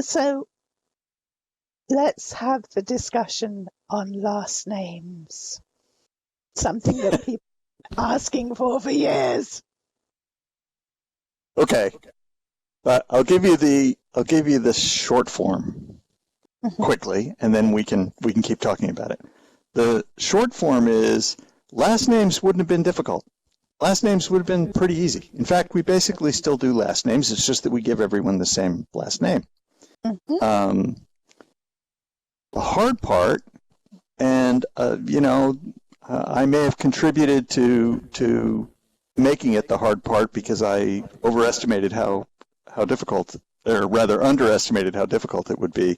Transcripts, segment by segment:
So let's have the discussion on last names. Something that people are asking for years. Okay, I'll give you the short form quickly, and then we can keep talking about it. The short form is last names wouldn't have been difficult. Last names would have been pretty easy. In fact, we basically still do last names. It's just that we give everyone the same last name. The hard part, and I may have contributed to making it the hard part because I overestimated how difficult, or rather underestimated how difficult it would be.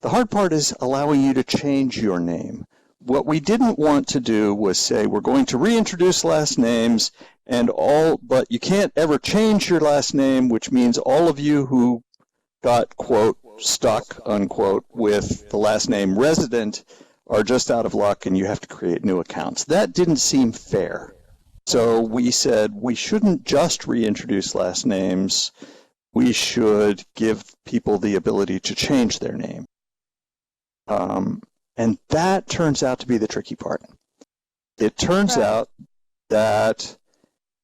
The hard part is allowing you to change your name. What we didn't want to do was say we're going to reintroduce last names but you can't ever change your last name, which means all of you who got, quote, stuck, unquote, with the last name resident are just out of luck and you have to create new accounts. That didn't seem fair. So we said we shouldn't just reintroduce last names. We should give people the ability to change their name. And that turns out to be the tricky part. It turns out that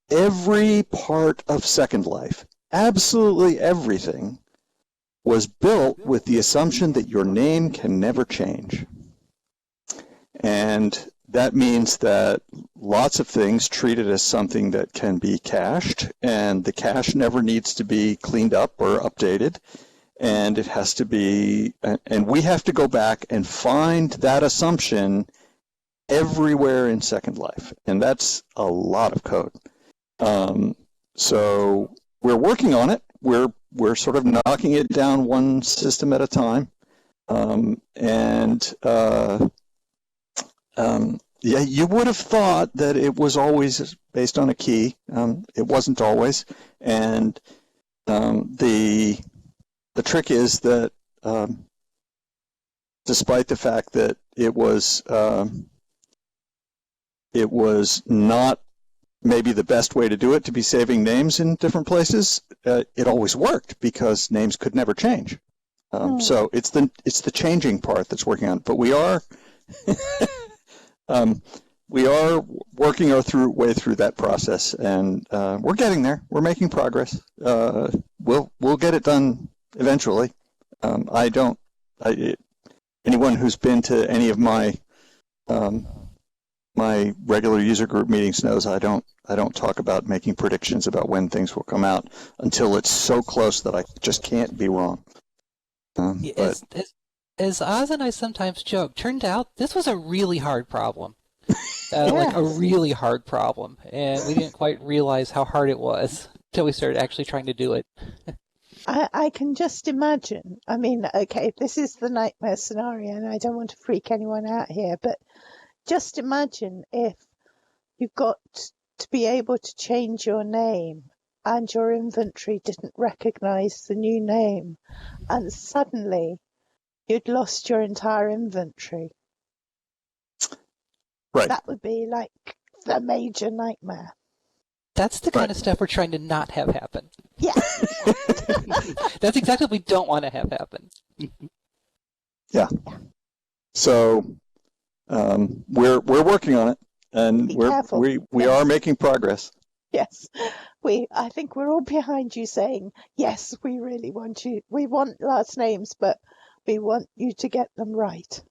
every part of Second Life, absolutely everything, was built with the assumption that your name can never change. And that means that lots of things treated as something that can be cached, and the cache never needs to be cleaned up or updated. And it has to be, and we have to go back and find that assumption everywhere in Second Life. And that's a lot of code. So we're working on it. We're sort of knocking it down one system at a time. Yeah, you would have thought that it was always based on a key. It wasn't always. And the trick is that despite the fact that it was not maybe the best way to do it, to be saving names in different places, it always worked because names could never change. So it's the changing part that's working on it. But we are working our way through that process, and we're getting there. We're making progress. We'll get it done eventually. Anyone who's been to any of my my regular user group meetings knows I don't talk about making predictions about when things will come out until it's so close that I just can't be wrong. As Oz and I sometimes joke, turned out this was a really hard problem. Like a really hard problem, and we didn't quite realize how hard it was until we started actually trying to do it. I can just imagine. I mean, okay, this is the nightmare scenario, and I don't want to freak anyone out here, but just imagine if you got to be able to change your name and your inventory didn't recognize the new name, and suddenly you'd lost your entire inventory. Right. That would be like the major nightmare. That's the kind of stuff we're trying to not have happen. Yeah. That's exactly what we don't want to have happen. Yeah. So we're working on it, and we are making progress. Yes. I think we're all behind you saying, yes, we really want you. We want last names, but we want you to get them right.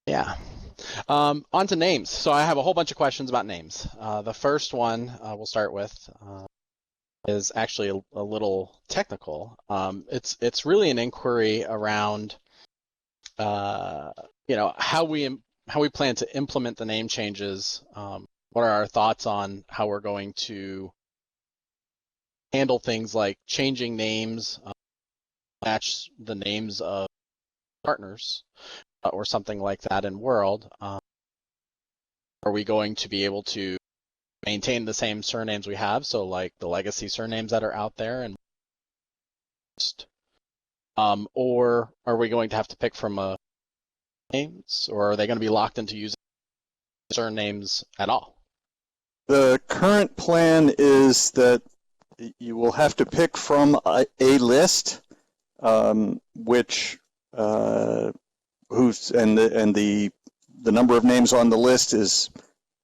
Yeah. On to names. So I have a whole bunch of questions about names. The first one we'll start with is actually a little technical. It's really an inquiry around how we plan to implement the name changes. What are our thoughts on how we're going to handle things like changing names, match the names of partners, or something like that in World? Are we going to be able to maintain the same surnames we have, so like the legacy surnames that are out there, and or are we going to have to pick from names, or are they going to be locked into using surnames at all? The current plan is that you will have to pick from a list, which who's and the number of names on the list is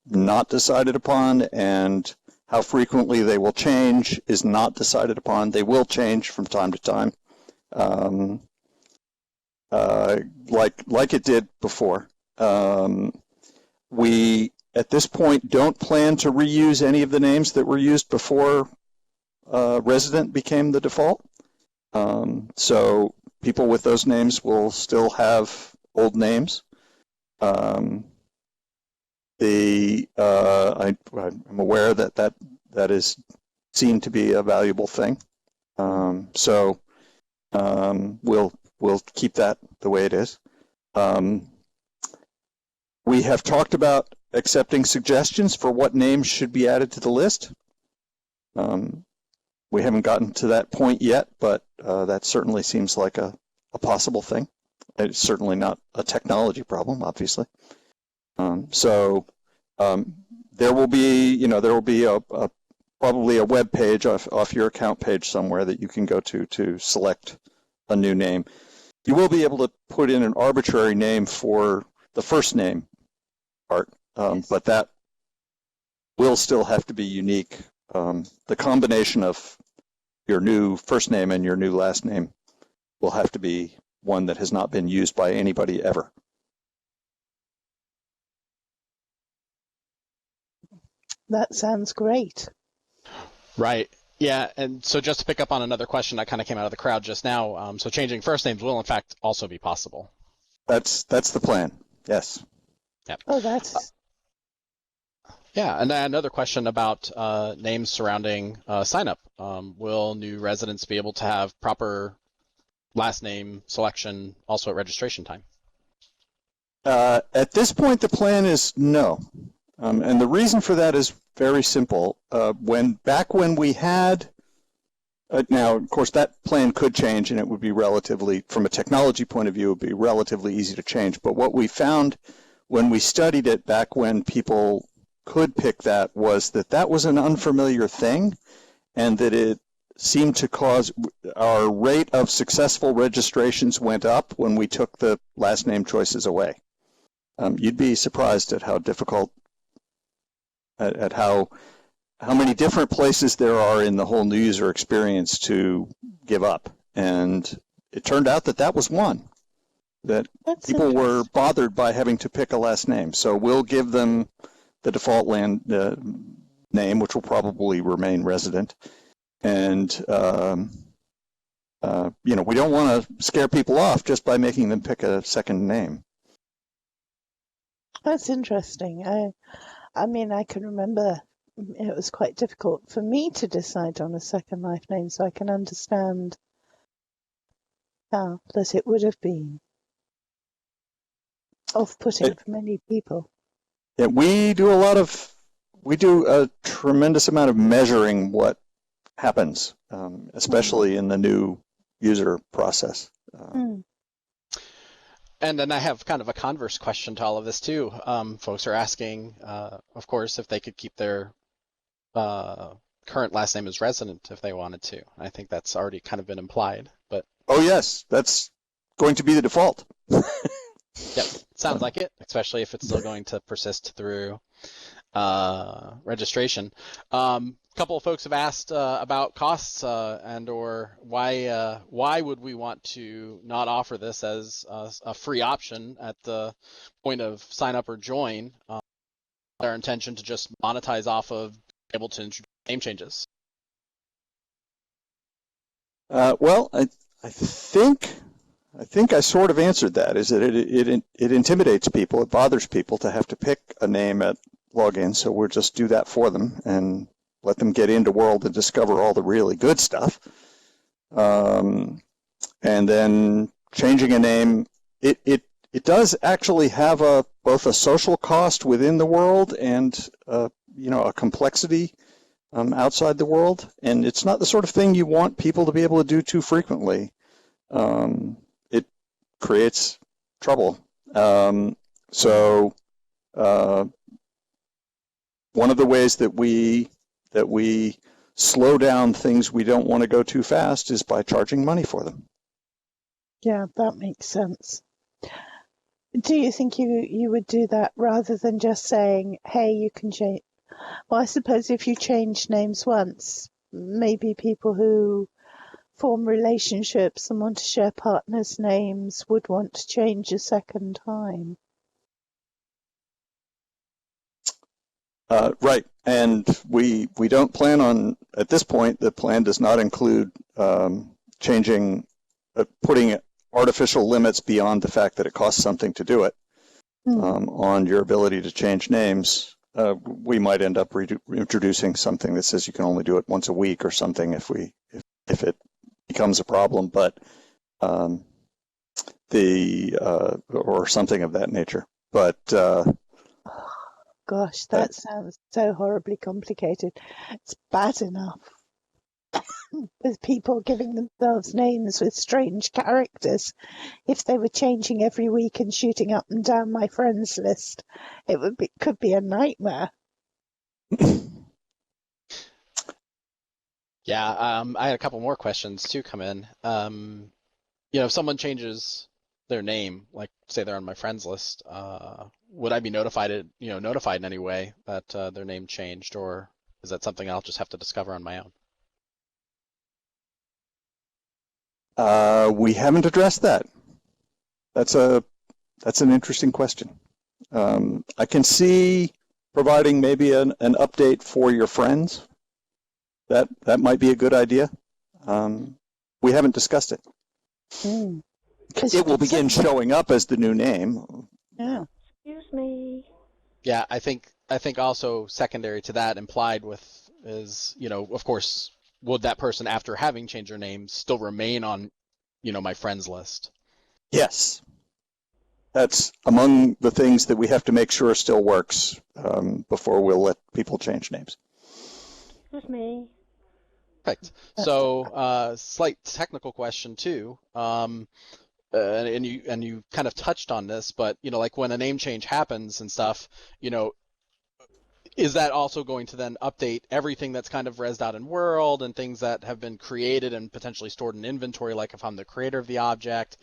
not decided upon, and how frequently they will change is not decided upon. They will change from time to time, like it did before. We at this point don't plan to reuse any of the names that were used before resident became the default. So people with those names will still have old names. I'm aware that is seen to be a valuable thing. So we'll keep that the way it is. We have talked about accepting suggestions for what names should be added to the list. We haven't gotten to that point yet, but that certainly seems like a possible thing. It's certainly not a technology problem, obviously. So there will be, probably a web page off your account page somewhere that you can go to select a new name. You will be able to put in an arbitrary name for the first name part, yes. But that will still have to be unique. The combination of your new first name and your new last name will have to be one that has not been used by anybody ever. That sounds great. Right. Yeah, and so just to pick up on another question that kind of came out of the crowd just now, so changing first names will in fact also be possible. That's the plan. Yes. Yep. Oh, that's. Yeah, and another question about names surrounding sign up. Will new residents be able to have proper last name selection also at registration time? At this point, the plan is no. And the reason for that is very simple. Back when we had, now of course that plan could change, and it would be relatively, from a technology point of view, it would be relatively easy to change. But what we found when we studied it back when people could pick that was that was an unfamiliar thing, and that it seemed to cause our rate of successful registrations went up when we took the last name choices away. You'd be surprised at how difficult, at how many different places there are in the whole new user experience to give up. And it turned out that was one, that people were bothered by having to pick a last name. So we'll give them the default name, which will probably remain resident. And, we don't want to scare people off just by making them pick a second name. That's interesting. I mean, I can remember it was quite difficult for me to decide on a second life name, so I can understand how that it would have been off-putting for many people. Yeah, we do a tremendous amount of measuring what happens, especially in the new user process. And then I have kind of a converse question to all of this too. Folks are asking, of course, if they could keep their current last name as resident if they wanted to. I think that's already kind of been implied, but. Oh yes, that's going to be the default. Yep, sounds like it, especially if it's still going to persist through registration. A couple of folks have asked about costs and or why would we want to not offer this as a free option at the point of sign up or join. Our intention to just monetize off of able to introduce name changes. Well, I think I sort of answered that. Is that it intimidates people, it bothers people to have to pick a name at login, so we'll just do that for them and let them get into World and discover all the really good stuff. And then changing a name, it does actually have both a social cost within the World and a complexity outside the World, and it's not the sort of thing you want people to be able to do too frequently. It creates trouble. So one of the ways that we slow down things we don't want to go too fast is by charging money for them. Yeah, that makes sense. Do you think you would do that rather than just saying, hey, you can change? Well, I suppose if you change names once, maybe people who form relationships and want to share partners' names would want to change a second time. Right, and we don't plan on, at this point, the plan does not include changing, putting artificial limits beyond the fact that it costs something to do it on your ability to change names. We might end up introducing something that says you can only do it once a week or something if it becomes a problem, but or something of that nature. But gosh, that sounds so horribly complicated. It's bad enough with people giving themselves names with strange characters. If they were changing every week and shooting up and down my friends list, could be a nightmare. Yeah, I had a couple more questions too come in. If someone changes their name, like say they're on my friends list, would I be notified in any way that their name changed, or is that something I'll just have to discover on my own? We haven't addressed that. That's an interesting question. I can see providing maybe an update for your friends. That might be a good idea. We haven't discussed it. It will begin showing up as the new name. Yeah. Excuse me. Yeah, I think also secondary to that implied is, of course, would that person after having changed their name still remain on, my friends list? Yes. That's among the things that we have to make sure still works before we'll let people change names. Excuse me. Perfect. So, slight technical question too. And you kind of touched on this, but like when a name change happens and stuff, is that also going to then update everything that's kind of rezzed out in world and things that have been created and potentially stored in inventory, like if I'm the creator of the object,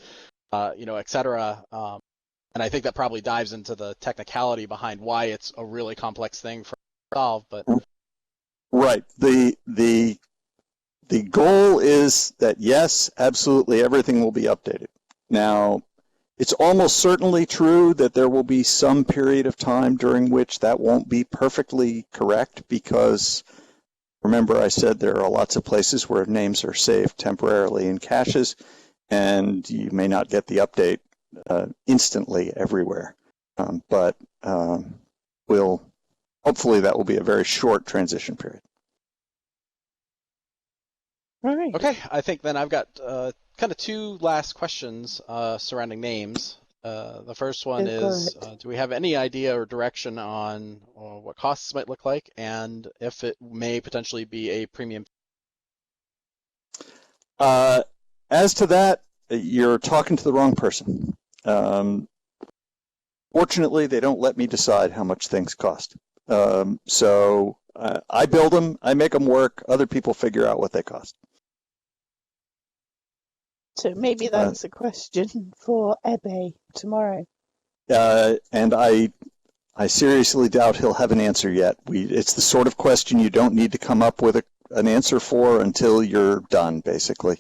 et cetera. And I think that probably dives into the technicality behind why it's a really complex thing for to solve. But right, the goal is that yes, absolutely everything will be updated. Now, it's almost certainly true that there will be some period of time during which that won't be perfectly correct because, remember I said there are lots of places where names are saved temporarily in caches and you may not get the update instantly everywhere. But hopefully that will be a very short transition period. Right. Okay, I think then I've got kind of two last questions surrounding names. The first one is, do we have any idea or direction on what costs might look like and if it may potentially be a premium? As to that, you're talking to the wrong person. Fortunately, they don't let me decide how much things cost. So I build them, I make them work, other people figure out what they cost. So maybe that's a question for Ebe tomorrow. And I seriously doubt he'll have an answer yet. It's the sort of question you don't need to come up with an answer for until you're done, basically.